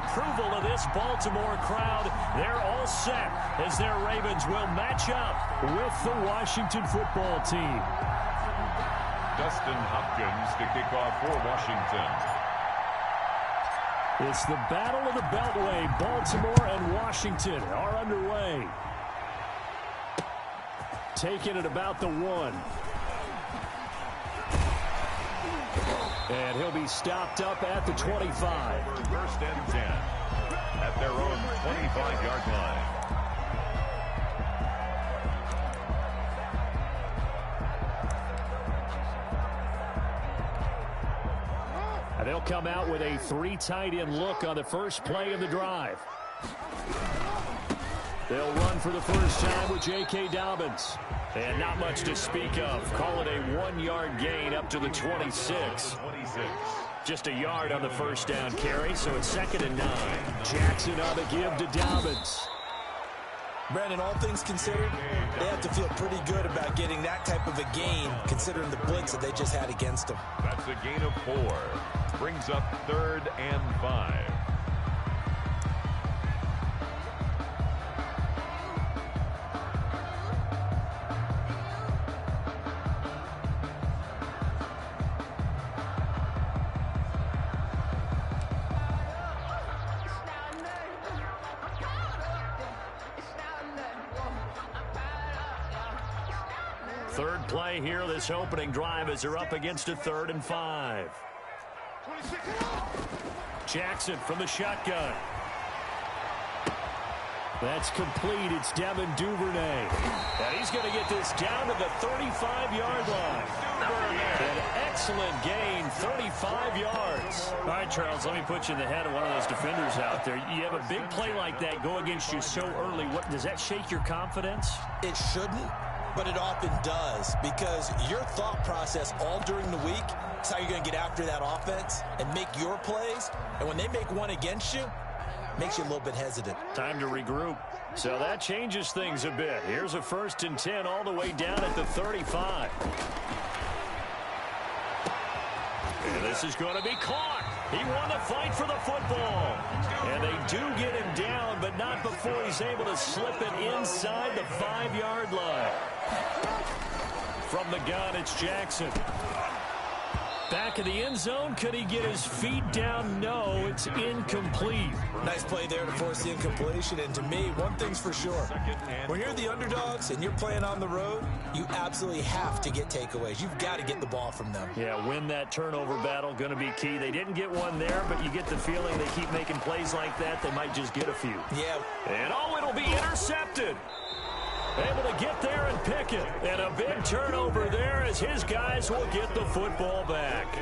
approval of this Baltimore crowd. They're all set as their Ravens will match up with the Washington football team. Dustin Hopkins to kick off for Washington. It's the Battle of the Beltway. Baltimore and Washington are underway. Taking it about the 1. And he'll be stopped up at the 25. First and 10 at their own 25-yard line. And they'll come out with a 3 tight end look on the first play of the drive. They'll run for the first time with J.K. Dobbins. And not much to speak of. Call it a 1-yard gain up to the 26. Just a yard on the first down carry, so it's 2nd and 9. Jackson on the give to Dobbins. Brandon, all things considered, they have to feel pretty good about getting that type of a gain, considering the blitz that they just had against them. That's a gain of 4. Brings up 3rd and 5. Third play here, this opening drive, as they're up against a 3rd and 5. Jackson from the shotgun. That's complete. It's Devin Duvernay. And he's going to get this down to the 35-yard line. An excellent gain, 35 yards. All right, Charles, let me put you in the head of one of those defenders out there. You have a big play like that go against you so early. What does that shake your confidence? It shouldn't, but it often does, because your thought process all during the week is how you're going to get after that offense and make your plays. And when they make one against you, makes you a little bit hesitant. Time to regroup. So that changes things a bit. Here's a 1st and 10 all the way down at the 35. And this is going to be caught. He won the fight for the football. And they do get him down, but not before he's able to slip it inside the 5-yard line. From the gun, it's Jackson. Back in the end zone, could he get his feet down? No, it's incomplete. Nice play there to force the incompletion. And to me, one thing's for sure. When you're the underdogs and you're playing on the road, you absolutely have to get takeaways. You've got to get the ball from them. Yeah, win that turnover battle, going to be key. They didn't get one there, but you get the feeling they keep making plays like that, they might just get a few. Yeah. And it'll be intercepted. Able to get there and pick it. And a big turnover there as his guys will get the football back.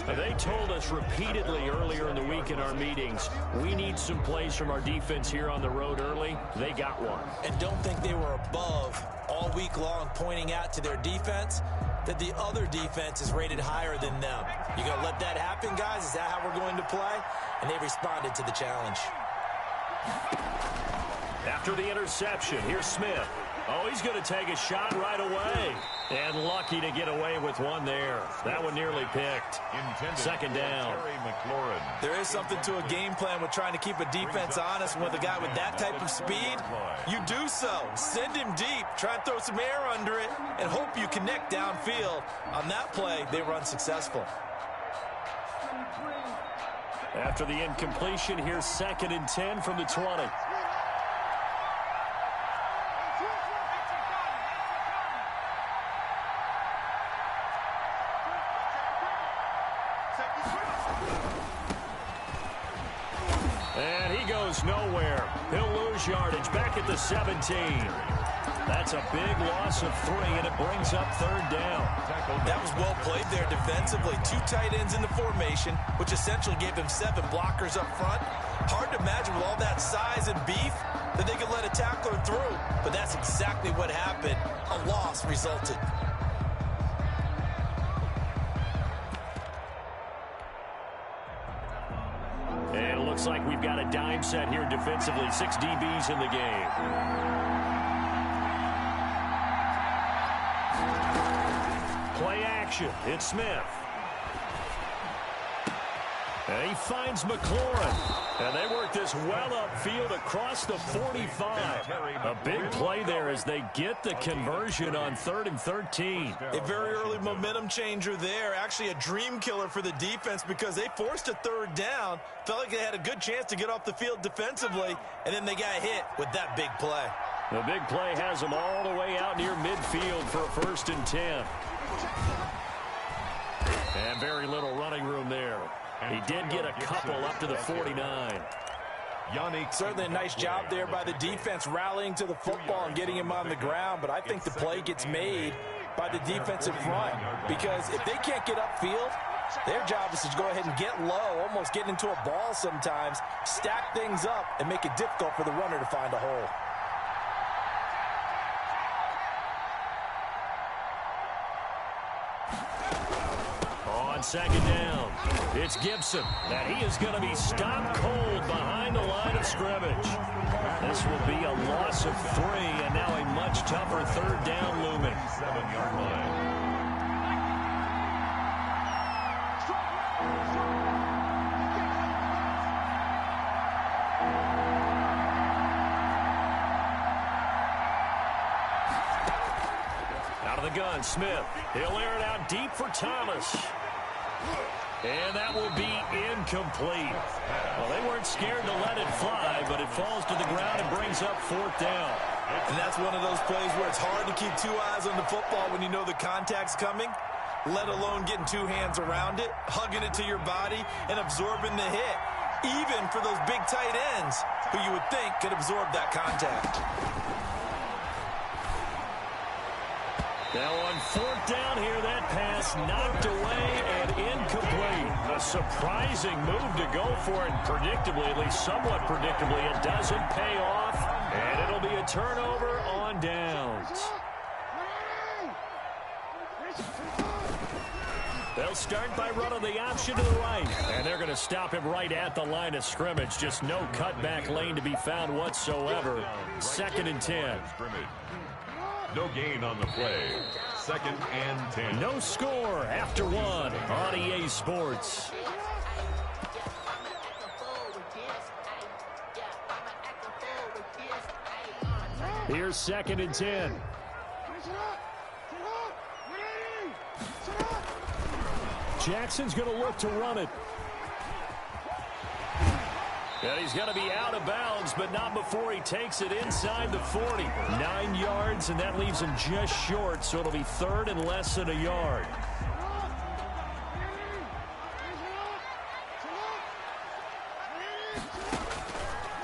They told us repeatedly earlier in the week in our meetings, we need some plays from our defense here on the road early. They got one. And don't think they were above all week long pointing out to their defense that the other defense is rated higher than them. You going to let that happen, guys? Is that how we're going to play? And they responded to the challenge. After the interception, here's Smith. Oh, he's going to take a shot right away. And lucky to get away with one there. That one nearly picked. 2nd down. There is something to a game plan with trying to keep a defense honest. With a guy with that type of speed, you do so. Send him deep. Try and throw some air under it and hope you connect downfield. On that play, they were unsuccessful. After the incompletion, here's 2nd and 10 from the 20. And he goes nowhere. He'll lose yardage back at the 17. That's a big loss of 3, and it brings up 3rd down. That was well played there defensively. 2 tight ends in the formation, which essentially gave them 7 blockers up front. Hard to imagine with all that size and beef that they could let a tackler through. But that's exactly what happened. A loss resulted. And it looks like we've got a dime set here defensively. 6 DBs in the game. Play action. It's Smith. And he finds McLaurin. And they work this well upfield across the 45. A big play there as they get the conversion on 3rd and 13. A very early momentum changer there. Actually a dream killer for the defense because they forced a 3rd down. Felt like they had a good chance to get off the field defensively, and then they got hit with that big play. The big play has them all the way out near midfield for a 1st and 10. And very little running room there. He did get a couple up to the 49. Certainly a nice job there by the defense rallying to the football and getting him on the ground, but I think the play gets made by the defensive front because if they can't get upfield, their job is to go ahead and get low, almost get into a ball sometimes, stack things up, and make it difficult for the runner to find a hole. On 2nd down, it's Gibson, and he is going to be stopped cold behind the line of scrimmage. This will be a loss of 3, and now a much tougher 3rd down looming. 7-yard line. Out of the gun, Smith. He'll air it out deep for Thomas. And that will be incomplete. Well, they weren't scared to let it fly, but it falls to the ground and brings up 4th down. And that's one of those plays where it's hard to keep 2 eyes on the football when you know the contact's coming, let alone getting 2 hands around it, hugging it to your body, and absorbing the hit, even for those big tight ends who you would think could absorb that contact. Now on 4th down here, that pass knocked away and incomplete. A surprising move to go for it, predictably, at least somewhat predictably, it doesn't pay off, and it'll be a turnover on downs. They'll start by running the option to the right, and they're going to stop him right at the line of scrimmage. Just no cutback lane to be found whatsoever. 2nd and 10. No gain on the play. 2nd and 10. No score after 1 on EA Sports. Here's 2nd and 10. Jackson's going to look to run it. And he's going to be out of bounds, but not before he takes it inside the 40. 9 yards, and that leaves him just short, so it'll be 3rd and less than a yard.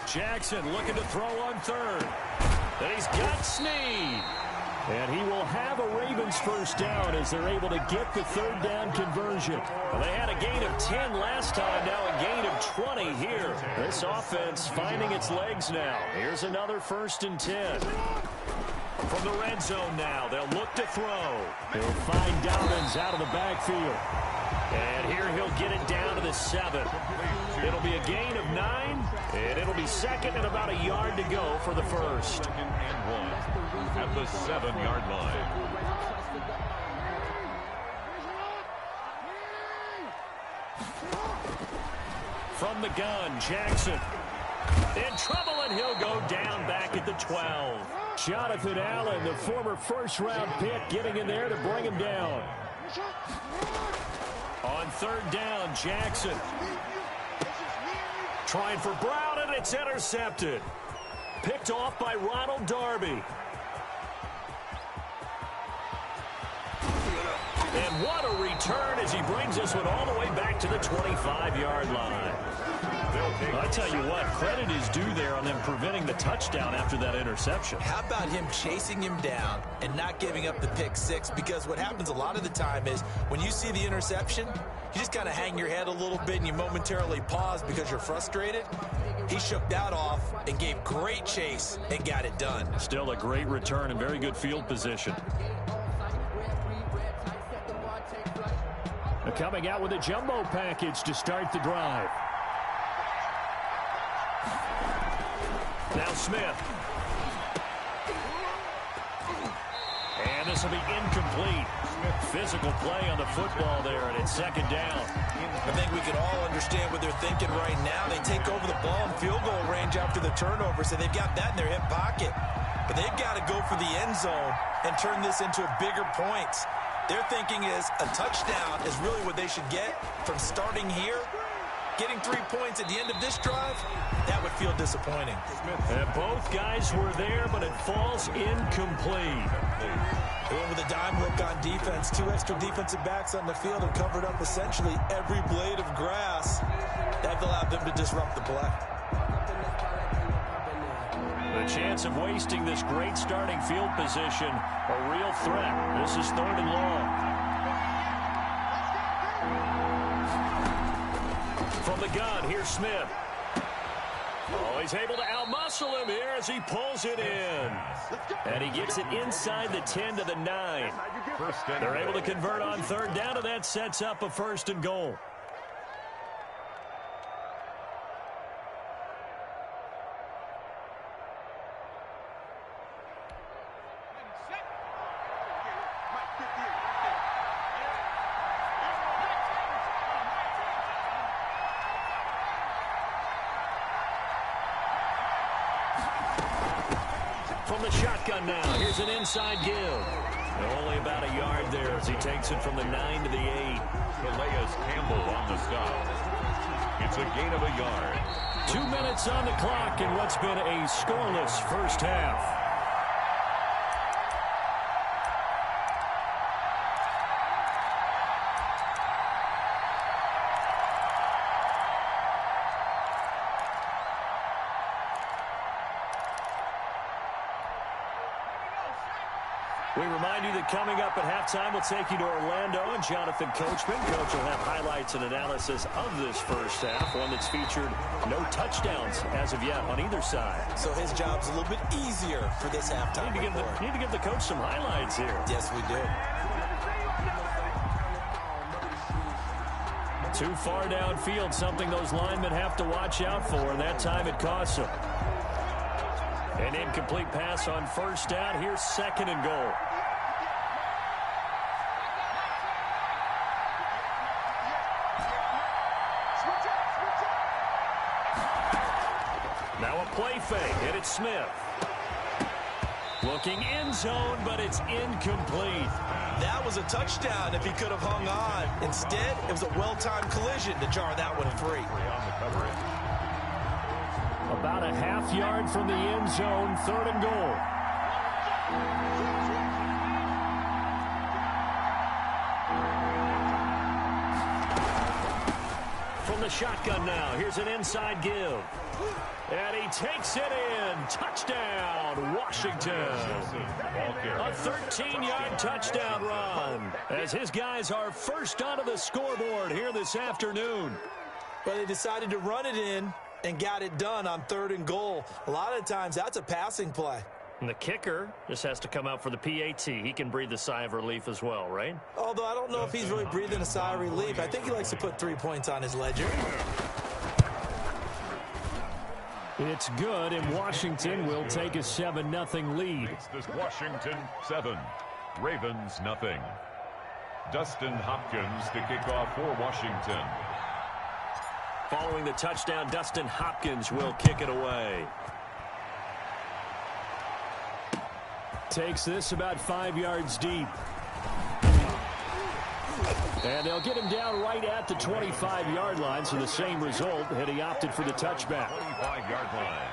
Jackson looking to throw on 3rd. And he's got Snead. And he will have a Ravens 1st down as they're able to get the 3rd down conversion. Well, they had a gain of 10 last time, now a gain of 20 here. This offense finding its legs now. Here's another 1st and 10. From the red zone now, they'll look to throw. He'll find Dobbins out of the backfield. And here he'll get it down to the 7. It'll be a gain of 9, and it'll be 2nd and about a yard to go for the 1st. 2nd and 1 at the 7-yard line. From the gun, Jackson. In trouble, and he'll go down back at the 12. Jonathan Allen, the former 1st-round pick, getting in there to bring him down. On 3rd down, Jackson. Trying for Brown, and it's intercepted. Picked off by Ronald Darby. And what a return as he brings this one all the way back to the 25-yard line. I tell you what, credit is due there on them preventing the touchdown after that interception. How about him chasing him down and not giving up the pick 6? Because what happens a lot of the time is when you see the interception, you just kind of hang your head a little bit and you momentarily pause because you're frustrated. He shook that off and gave great chase and got it done. Still a great return and very good field position. Coming out with a jumbo package to start the drive. Now Smith. And this will be incomplete. Physical play on the football there, and it's 2nd down. I think we can all understand what they're thinking right now. They take over the ball exchange after the turnover, so they've got that in their hip pocket. But they've got to go for the end zone and turn this into a bigger points. Their thinking is a touchdown is really what they should get from starting here. Getting 3 points at the end of this drive, that would feel disappointing. And both guys were there, but it falls incomplete. They went with a dime look on defense. 2 extra defensive backs on the field and covered up essentially every blade of grass. That allowed them to disrupt the play. The chance of wasting this great starting field position, a real threat. This is 3rd and long. From the gun, here's Smith. Oh, he's able to outmuscle him here as he pulls it in. And he gets it inside the 10 to the 9. They're able to convert on 3rd down, and that sets up a 1st and goal. From the shotgun now, here's an inside give. Only about a yard there as he takes it from the 9 to the 8. Calais Campbell on the stop. It's a gain of a yard. 2 minutes on the clock in what's been a scoreless first half. We remind you that coming up at halftime, we'll take you to Orlando and Jonathan Coachman. Coach will have highlights and analysis of this first half, one that's featured no touchdowns as of yet on either side. So his job's a little bit easier for this halftime. Need to give the coach some highlights here. Yes, we do. Too far downfield, something those linemen have to watch out for, and that time it costs them. An incomplete pass on 1st down. Here's 2nd and goal. Now a play fake, and it's Smith. Looking end zone, but it's incomplete. That was a touchdown if he could have hung on. Instead, it was a well-timed collision to jar that one free. About a half yard from the end zone, 3rd and goal. From the shotgun now, here's an inside give. And he takes it in. Touchdown, Washington. A 13-yard touchdown run as his guys are first onto the scoreboard here this afternoon. Well, they decided to run it in and got it done on 3rd and goal. A lot of times, that's a passing play. And the kicker just has to come out for the PAT. He can breathe a sigh of relief as well, right? Although I don't know if he's really breathing a sigh of relief. I think he likes to put 3 points on his ledger. It's good, and Washington will take a 7-0 lead. It's this Washington 7, Ravens nothing. Dustin Hopkins to kick off for Washington. Following the touchdown, Dustin Hopkins will kick it away. Takes this about 5 yards deep. And they'll get him down right at the 25-yard line, so the same result had he opted for the touchback. 25-yard line.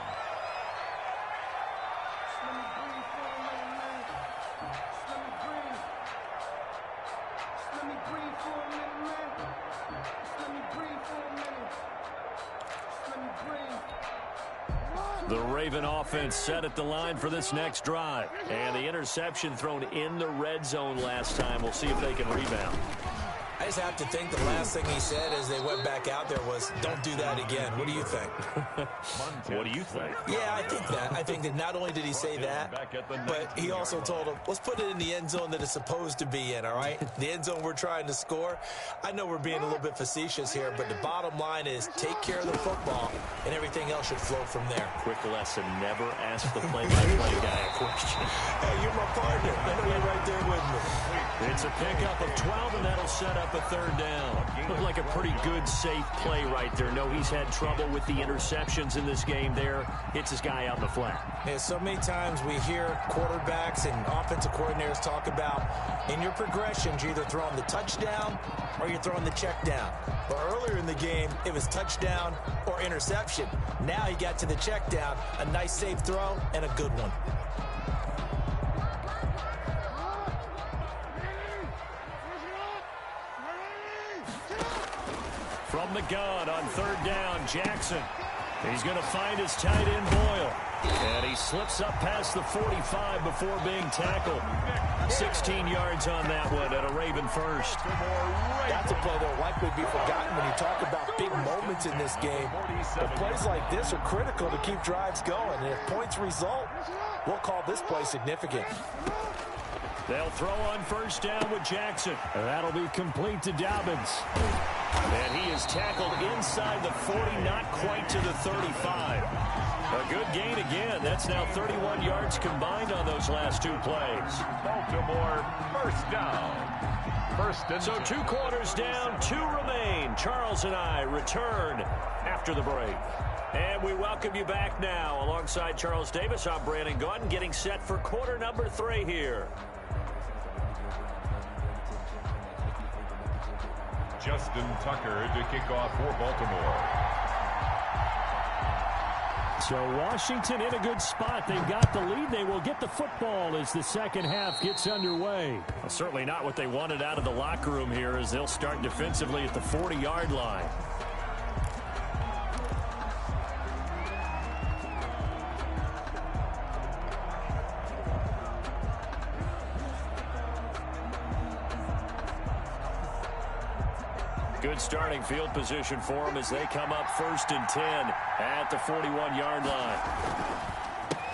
The Raven offense set at the line for this next drive. And the interception thrown in the red zone last time. We'll see if they can rebound. I just have to think the last thing he said as they went back out there was, don't do that again. What do you think? What do you think? Yeah, I think that. I think that not only did he say that, but he also told him, let's put it in the end zone that it's supposed to be in, all right? The end zone we're trying to score. I know we're being a little bit facetious here, but the bottom line is take care of the football, and everything else should flow from there. Quick lesson, never ask the play-by-play guy a question. Hey, you're my partner. I know you're right there with me. It's a pickup of 12, and that'll set up a third down. Looked like a pretty good, safe play right there. No, he's had trouble with the interceptions in this game there. Hits his guy out in the flat. Yeah, so many times we hear quarterbacks and offensive coordinators talk about in your progressions, you're either throwing the touchdown or you're throwing the check down. But earlier in the game, it was touchdown or interception. Now he got to the check down, a nice safe throw and a good one. From the gun on third down, Jackson. He's going to find his tight end, Boyle. And he slips up past the 45 before being tackled. 16 yards on that one at a Raven first. That's a play that will likely be forgotten when you talk about big moments in this game. But plays like this are critical to keep drives going. And if points result, we'll call this play significant. They'll throw on first down with Jackson. And that'll be complete to Dobbins. And he is tackled inside the 40, not quite to the 35. A good gain again. That's now 31 yards combined on those last two plays. Baltimore, first down. So 2 quarters down, 2 remain. Charles and I return after the break. And we welcome you back now. Alongside Charles Davis, I'm Brandon Gaudin, getting set for quarter number 3 here. Justin Tucker to kick off for Baltimore. So Washington in a good spot. They've got the lead. They will get the football as the second half gets underway. Well, certainly not what they wanted out of the locker room here, as they'll start defensively at the 40-yard line. Good starting field position for them as they come up 1st and 10 at the 41-yard line.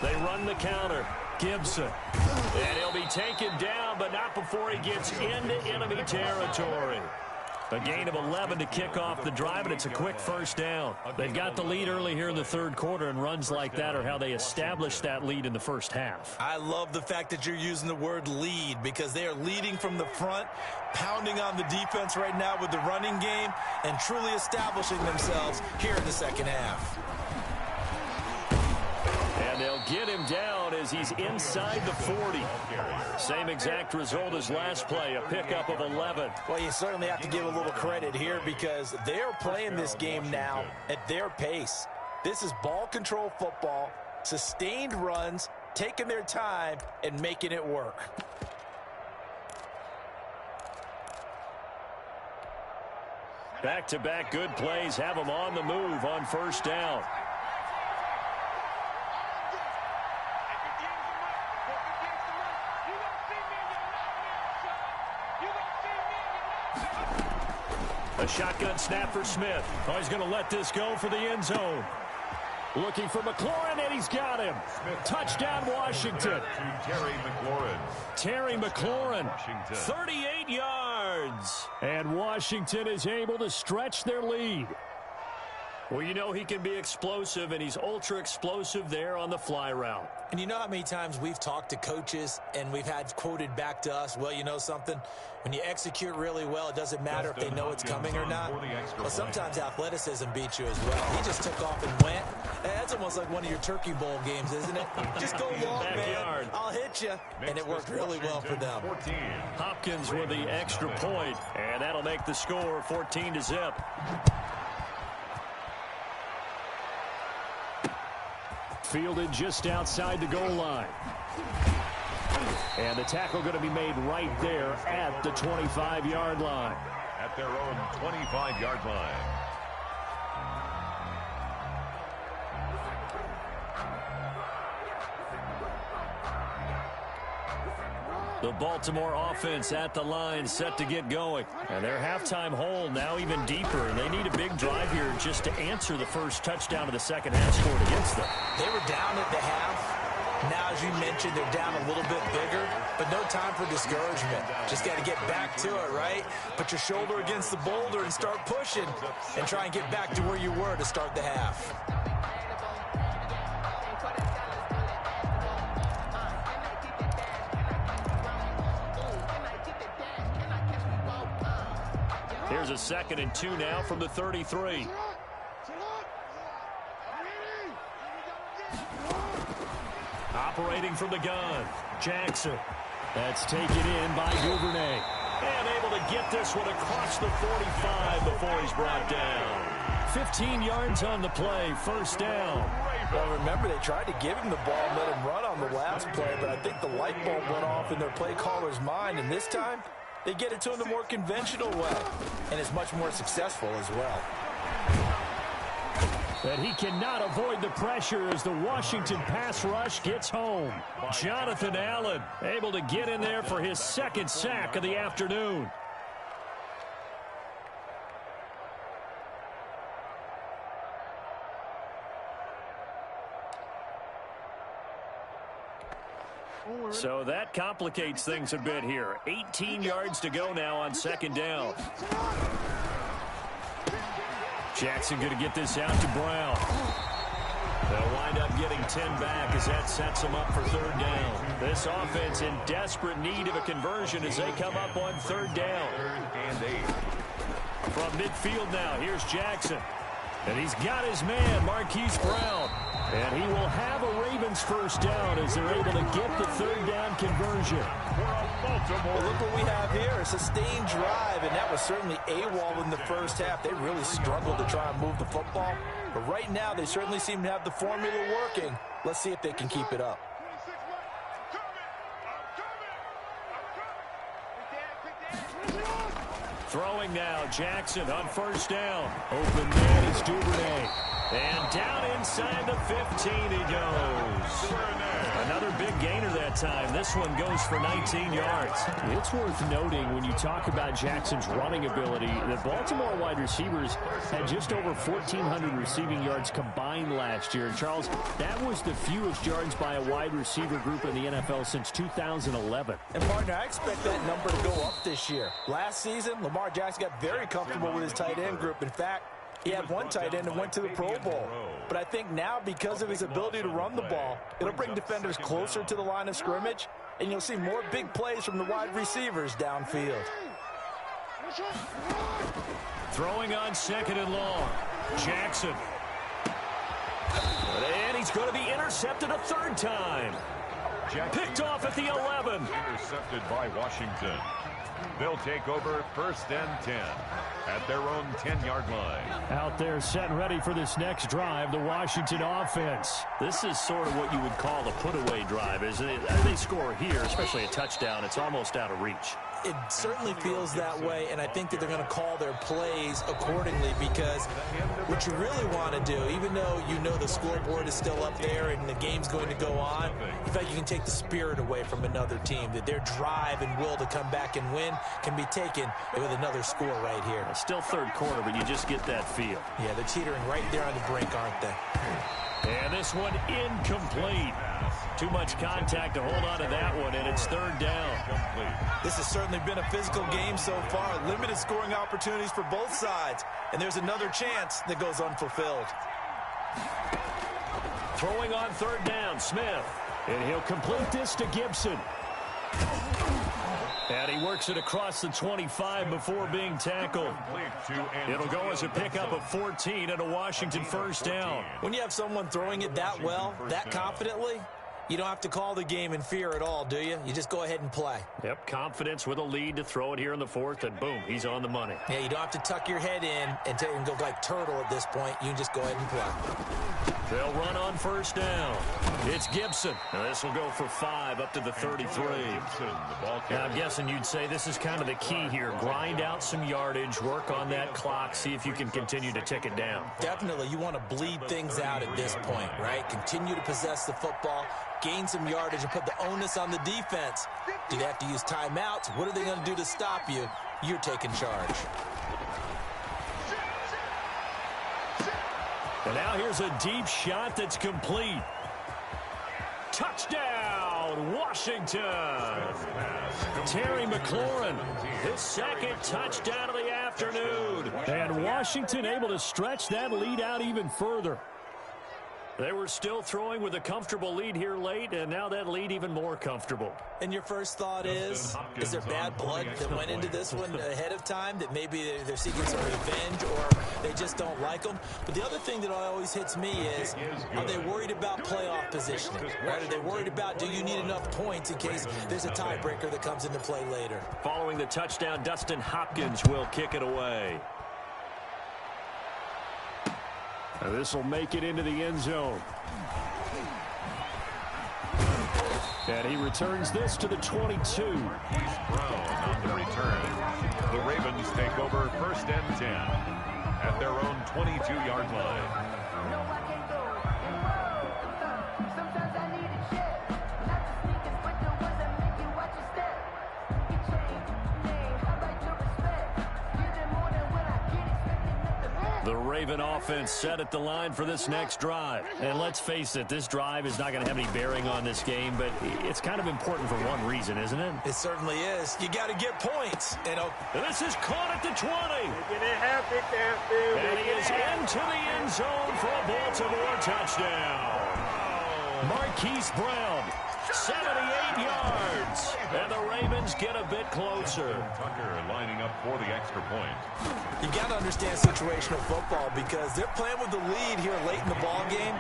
They run the counter. Gibson. And he'll be taken down, but not before he gets into enemy territory. A gain of 11 to kick off the drive, and it's a quick first down. They've got the lead early here in the third quarter, and runs like that are how they establish that lead in the first half. I love the fact that you're using the word lead, because they are leading from the front, pounding on the defense right now with the running game, and truly establishing themselves here in the second half. And they'll get him down as he's inside the 40. Same exact result as last play, a pickup of 11. Well, you certainly have to give a little credit here, because they're playing this game now at their pace. This is ball control football, sustained runs, taking their time, and making it work. Back-to-back good plays have them on the move on first down. A shotgun snap for Smith. Oh, he's going to let this go for the end zone. Looking for McLaurin, and he's got him. Touchdown, Washington. Terry McLaurin, 38 yards. And Washington is able to stretch their lead. Well, you know he can be explosive, and he's ultra explosive there on the fly route. And you know how many times we've talked to coaches and we've had quoted back to us, well, you know something? When you execute really well, it doesn't matter if they know it's coming or not. Well, sometimes athleticism beats you as well. He just took off and went. That's almost like one of your Turkey Bowl games, isn't it? Just go long, man. I'll hit you. And it worked really well for them. Hopkins with the extra point, and that'll make the score 14-0. Fielded just outside the goal line. And the tackle going to be made right there at the 25-yard line. At their own 25-yard line. The Baltimore offense at the line, set to get going. And their halftime hole now even deeper. And they need a big drive here just to answer the first touchdown of the second half scored against them. They were down at the half. Now, as you mentioned, they're down a little bit bigger, but no time for discouragement. Just got to get back to it, right? Put your shoulder against the boulder and start pushing and try and get back to where you were to start the half. Here's a 2nd and 2 now from the 33. Operating from the gun, Jackson. That's taken in by Duvernay. And able to get this one across the 45 before he's brought down. 15 yards on the play, 1st down. Well, remember, they tried to give him the ball and let him run on the last play, but I think the light bulb went off in their play caller's mind, and this time, they get it to him the more conventional way, and it's much more successful as well. But he cannot avoid the pressure as the Washington pass rush gets home. Jonathan Allen able to get in there for his 2nd sack of the afternoon. So that complicates things a bit here. 18 yards to go now on 2nd down. Jackson going to get this out to Brown. They'll wind up getting 10 back as that sets them up for 3rd down. This offense in desperate need of a conversion as they come up on 3rd down. 3rd and 8. From midfield now, here's Jackson. And he's got his man, Marquise Brown. And he will have a Ravens 1st down as they're able to get the 3rd down conversion. Well, look what we have here, a sustained drive, and that was certainly AWOL in the 1st half. They really struggled to try and move the football. But right now, they certainly seem to have the formula working. Let's see if they can keep it up. Throwing now, Jackson on 1st down. Open man is Duvernay. And down inside the 15 he goes. Another big gainer that time. This one goes for 19 yards. It's worth noting when you talk about Jackson's running ability, the Baltimore wide receivers had just over 1,400 receiving yards combined last year. And Charles, that was the fewest yards by a wide receiver group in the NFL since 2011. And partner, I expect that number to go up this year. Last season, Lamar Jackson got very comfortable with his tight end group. In fact, he had one tight end and went to the Pro Bowl. But I think now, because of his ability to run the ball, it'll bring defenders closer to the line of scrimmage, and you'll see more big plays from the wide receivers downfield. Throwing on 2nd and long. Jackson. And he's going to be intercepted a 3rd time. Picked off at the 11. Intercepted by Washington. They'll take over 1st and 10 at their own 10-yard line. Out there set and ready for this next drive, the Washington offense. This is sort of what you would call a put-away drive, isn't it? As they score here, especially a touchdown, it's almost out of reach. It certainly feels that way, and I think that they're going to call their plays accordingly, because what you really want to do, even though you know the scoreboard is still up there and the game's going to go on, in fact, you can take the spirit away from another team, that their drive and will to come back and win can be taken with another score right here. It's still 3rd quarter, but you just get that feel. Yeah, they're teetering right there on the brink, aren't they? And this one incomplete. Too much contact to hold on to that one, and it's 3rd down. This has certainly been a physical game so far. Limited scoring opportunities for both sides. And there's another chance that goes unfulfilled. Throwing on 3rd down, Smith. And he'll complete this to Gibson. And he works it across the 25 before being tackled. It'll go as a pickup of 14 and a Washington 1st down. When you have someone throwing it that well, that confidently, you don't have to call the game in fear at all, do you? You just go ahead and play. Yep, confidence with a lead to throw it here in the 4th, and boom, he's on the money. Yeah, you don't have to tuck your head in and go like turtle at this point. You can just go ahead and play. They'll run on 1st down. It's Gibson. Now this will go for 5 up to the 33. Now I'm guessing you'd say this is kind of the key here. Grind out some yardage, work on that clock, see if you can continue to tick it down. Definitely, you want to bleed things out at this point, right? Continue to possess the football, gain some yardage, and put the onus on the defense. Do they have to use timeouts? What are they going to do to stop you? You're taking charge. And now here's a deep shot that's complete. Touchdown, Washington. Terry McLaurin, his 2nd touchdown of the afternoon. And Washington able to stretch that lead out even further. They were still throwing with a comfortable lead here late, and now that lead even more comfortable. And your first thought is there bad blood that went into this one ahead of time, that maybe they're seeking some revenge or they just don't like them? But the other thing that always hits me is, are they worried about playoff positioning? Right? Are they worried about, do you need enough points in case there's a tiebreaker that comes into play later? Following the touchdown, Dustin Hopkins will kick it away. This will make it into the end zone. And he returns this to the 22. He's Brown on the return. The Ravens take over 1st and 10 at their own 22-yard line. The Raven offense set at the line for this next drive. And let's face it, this drive is not going to have any bearing on this game, but it's kind of important for one reason, isn't it? It certainly is. You got to get points. And this is caught at the 20. And he is into the end zone for a Baltimore touchdown. Marquise Brown, 78 yards. And the Ravens get a bit closer. Tucker lining up for the extra point. You got to understand situational football because they're playing with the lead here late in the ball game.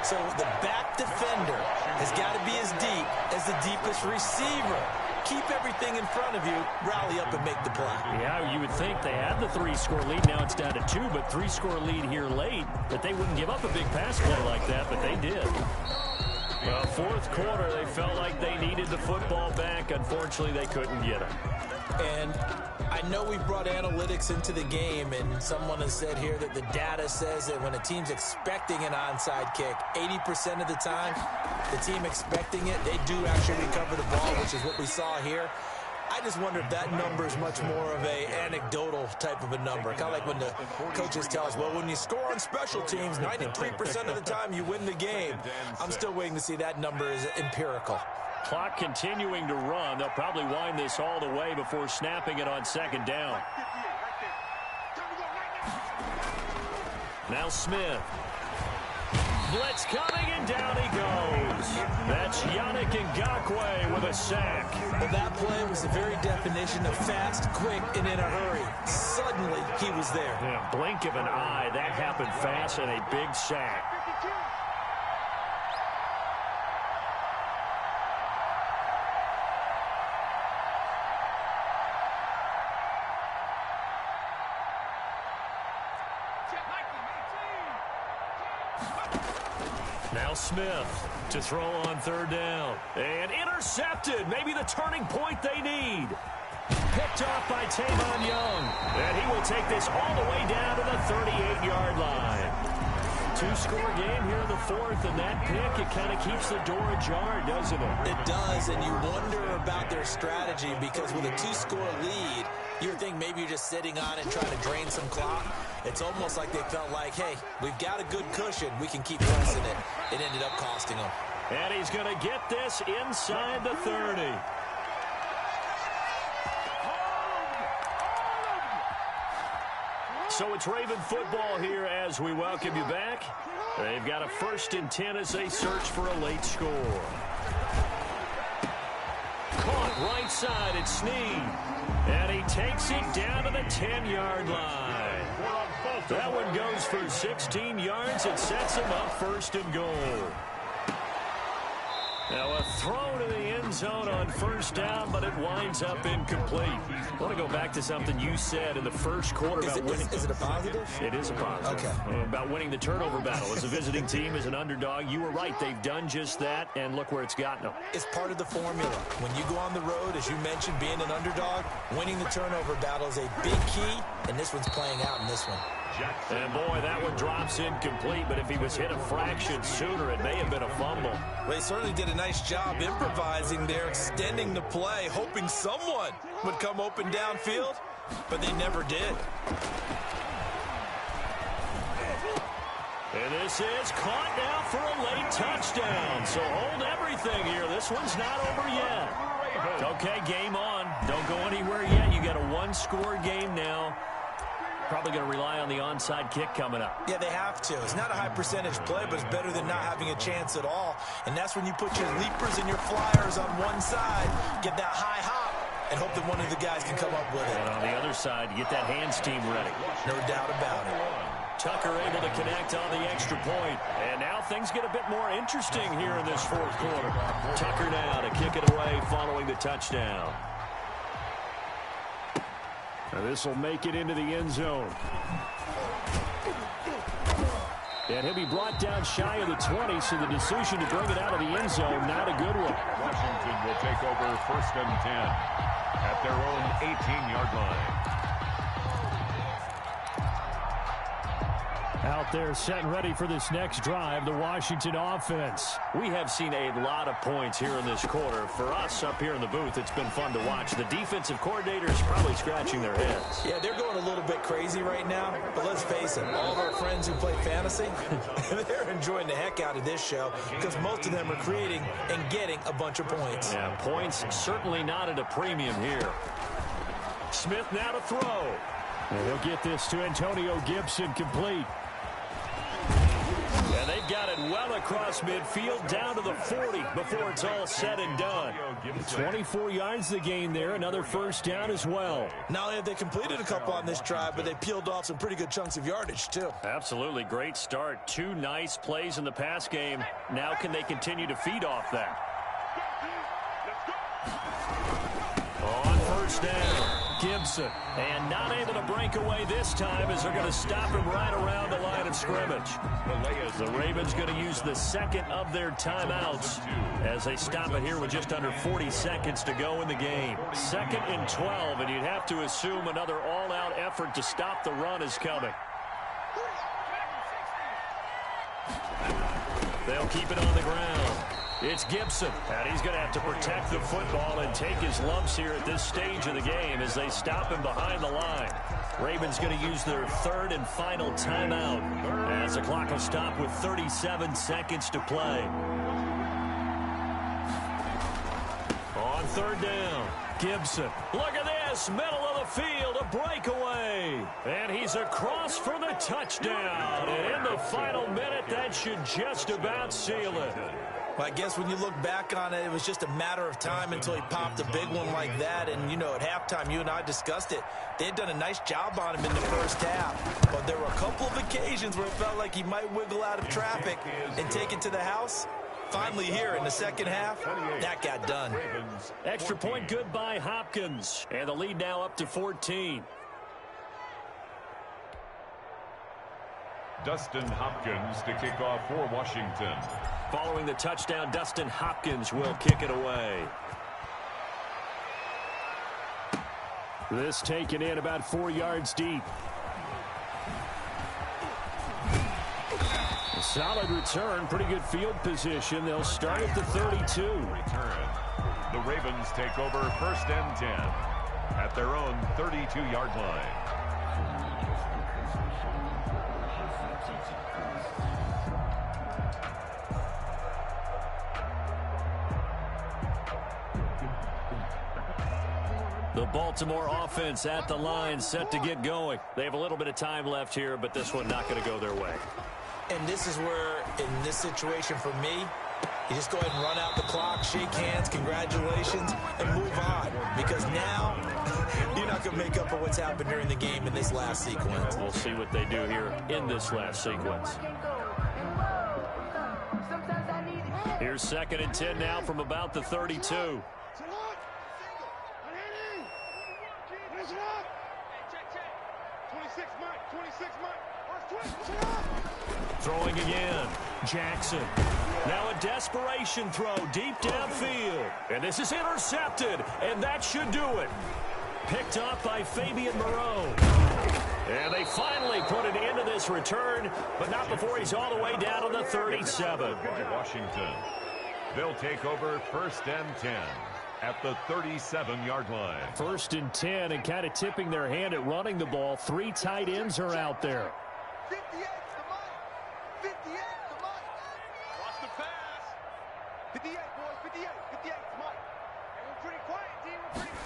So the back defender has got to be as deep as the deepest receiver. Keep everything in front of you, rally up and make the play. Yeah, you would think they had the 3-score lead. Now it's down to 2, but 3-score lead here late. But they wouldn't give up a big pass play like that, but they did. Well, fourth quarter, they felt like they needed the football back. Unfortunately, they couldn't get it. And I know we brought analytics into the game, and someone has said here that the data says that when a team's expecting an onside kick, 80% of the time, the team expecting it, they do actually recover the ball, which is what we saw here. I just wonder if that number is much more of a anecdotal type of a number. Kind of like when the coaches tell us, well, when you score on special teams, 93% of the time you win the game. I'm still waiting to see that number is empirical. Clock continuing to run. They'll probably wind this all the way before snapping it on 2nd down. Now Smith. Blitz coming, and down he goes. That's Yannick Ngakoue with a sack. Well, that play was the very definition of fast, quick, and in a hurry. Suddenly, he was there. Yeah, blink of an eye. That happened fast, and a big sack. Now Smith to throw on 3rd down. And intercepted. Maybe the turning point they need. Picked off by Tavon Young. And he will take this all the way down to the 38-yard line. 2-score game here in the 4th, and that pick, it kind of keeps the door ajar, doesn't it? It does, and you wonder about their strategy because with a 2-score lead, you would think maybe you're just sitting on it trying to drain some clock. It's almost like they felt like, hey, we've got a good cushion. We can keep pressing it. It ended up costing them. And he's going to get this inside the 30. So it's Raven football here as we welcome you back. They've got a 1st and 10 as they search for a late score. Caught right side at Snead. And he takes it down to the 10-yard line. That one goes for 16 yards. It sets him up 1st and goal. Now a throw to the end zone on 1st down, but it winds up incomplete. I want to go back to something you said in the 1st quarter about winning. Is it a positive? It is a positive. Okay. About winning the turnover battle. As a visiting team, as an underdog, you were right. They've done just that, and look where it's gotten them. It's part of the formula. When you go on the road, as you mentioned, being an underdog, winning the turnover battle is a big key, and this one's playing out in this one. And boy, that one drops incomplete, but if he was hit a fraction sooner, it may have been a fumble. Well, they certainly did a nice job improvising there, extending the play, hoping someone would come open downfield, but they never did. And this is caught now for a late touchdown. So hold everything here. This one's not over yet. Okay, game on. Don't go anywhere yet. You got a 1-score game now. Probably going to rely on the onside kick coming up. Yeah, they have to. It's not a high percentage play, but it's better than not having a chance at all. And that's when you put your leapers and your flyers on one side, get that high hop, and hope that one of the guys can come up with it. And on the other side, you get that hands team ready. No doubt about it. Tucker able to connect on the extra point. And now things get a bit more interesting here in this fourth quarter. Tucker now to kick it away following the touchdown. This will make it into the end zone. And he'll be brought down shy of the 20, so the decision to bring it out of the end zone, not a good one. Washington will take over 1st and 10 at their own 18-yard line. Out there set and ready for this next drive, the Washington offense. We have seen a lot of points here in this quarter. For us up here in the booth, it's been fun to watch. The defensive coordinators probably scratching their heads. Yeah, they're going a little bit crazy right now, but let's face it, all of our friends who play fantasy, they're enjoying the heck out of this show because most of them are creating and getting a bunch of points. Yeah, points certainly not at a premium here. Smith now to throw. And he'll get this to Antonio Gibson, complete. And they've got it well across midfield down to the 40 before it's all said and done. 24 yards the gain there, another first down as well. Not only have they completed a couple on this drive, but they peeled off some pretty good chunks of yardage, too. Absolutely great start. 2 nice plays in the pass game. Now can they continue to feed off that? On first down, Gibson. And not able to break away this time as they're going to stop him right around the line of scrimmage. The Ravens going to use the second of their timeouts as they stop it here with just under 40 seconds to go in the game. 2nd and 12, and you'd have to assume another all-out effort to stop the run is coming. They'll keep it on the ground. It's Gibson, and he's going to have to protect the football and take his lumps here at this stage of the game as they stop him behind the line. Ravens going to use their 3rd and final timeout as the clock will stop with 37 seconds to play. On 3rd down, Gibson. Look at this, middle of the field, a breakaway. And he's across for the touchdown. And in the final minute, that should just about seal it. Well, I guess when you look back on it, it was just a matter of time until he popped a big one like that. And, you know, at halftime, you and I discussed it. They had done a nice job on him in the first half. But there were a couple of occasions where it felt like he might wiggle out of traffic and take it to the house. Finally here in the second half, that got done. Extra point good by Hopkins. And the lead now up to 14. Dustin Hopkins to kick off for Washington. Following the touchdown, Dustin Hopkins will kick it away. This taken in about 4 yards deep. A solid return, pretty good field position. They'll start at the 32. Return. The Ravens take over 1st and 10 at their own 32-yard line. The Baltimore offense at the line, set to get going. They have a little bit of time left here, but this one not going to go their way. And this is where, in this situation for me, you just go ahead and run out the clock, shake hands, congratulations, and move on. Because now, you're not going to make up for what's happened during the game in this last sequence. We'll see what they do here in this last sequence. Here's 2nd and 10 now from about the 32. Throwing again. Jackson. Now a desperation throw deep downfield. And this is intercepted. And that should do it. Picked up by Fabian Moreau. And they finally put an end to this return, but not before he's all the way down to the 37. Washington. They'll take over 1st and 10 at the 37-yard line. 1st and 10, and kind of tipping their hand at running the ball. 3 tight ends are out there. 58 to Mike. 58 to Mike. Watch the pass. 58, boys. 58. 58 to Mike. And we're pretty quiet, team. We're pretty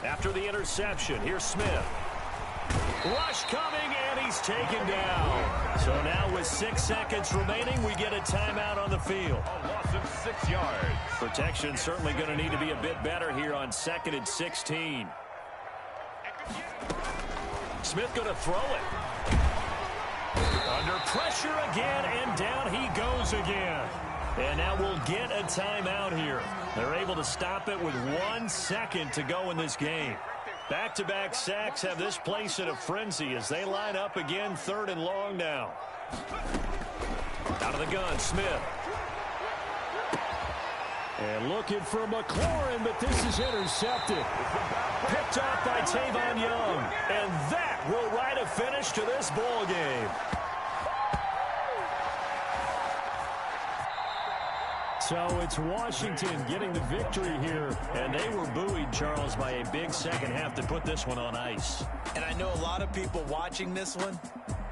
quiet. After the interception, here's Smith. Rush coming, and he's taken down. So now with 6 seconds remaining, we get a timeout on the field. A loss of 6 yards. Protection certainly going to need to be a bit better here on 2nd and 16. Smith going to throw it. Under pressure again, and down he goes again. And now we'll get a timeout here. They're able to stop it with 1 second to go in this game. Back-to-back sacks have this place in a frenzy as they line up again, 3rd and long now. Out of the gun, Smith. And looking for McLaurin, but this is intercepted. Picked off by Tavon Young. And that will write a finish to this ball game. So it's Washington getting the victory here. And they were buoyed, Charles, by a big second half to put this one on ice. And I know a lot of people watching this one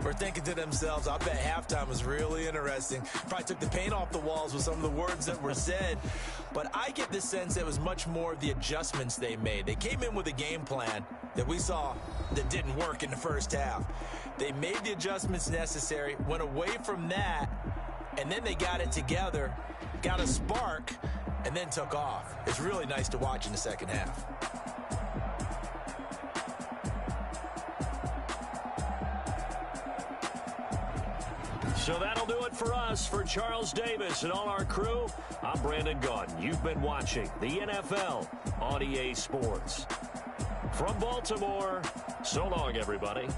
were thinking to themselves, I bet halftime was really interesting. Probably took the paint off the walls with some of the words that were said. But I get the sense it was much more of the adjustments they made. They came in with a game plan that we saw that didn't work in the first half. They made the adjustments necessary, went away from that, and then they got it together, got a spark, and then took off. It's really nice to watch in the second half. So that'll do it for us. For Charles Davis and all our crew, I'm Brandon Gaudin. You've been watching the NFL on EA Sports. From Baltimore, so long, everybody.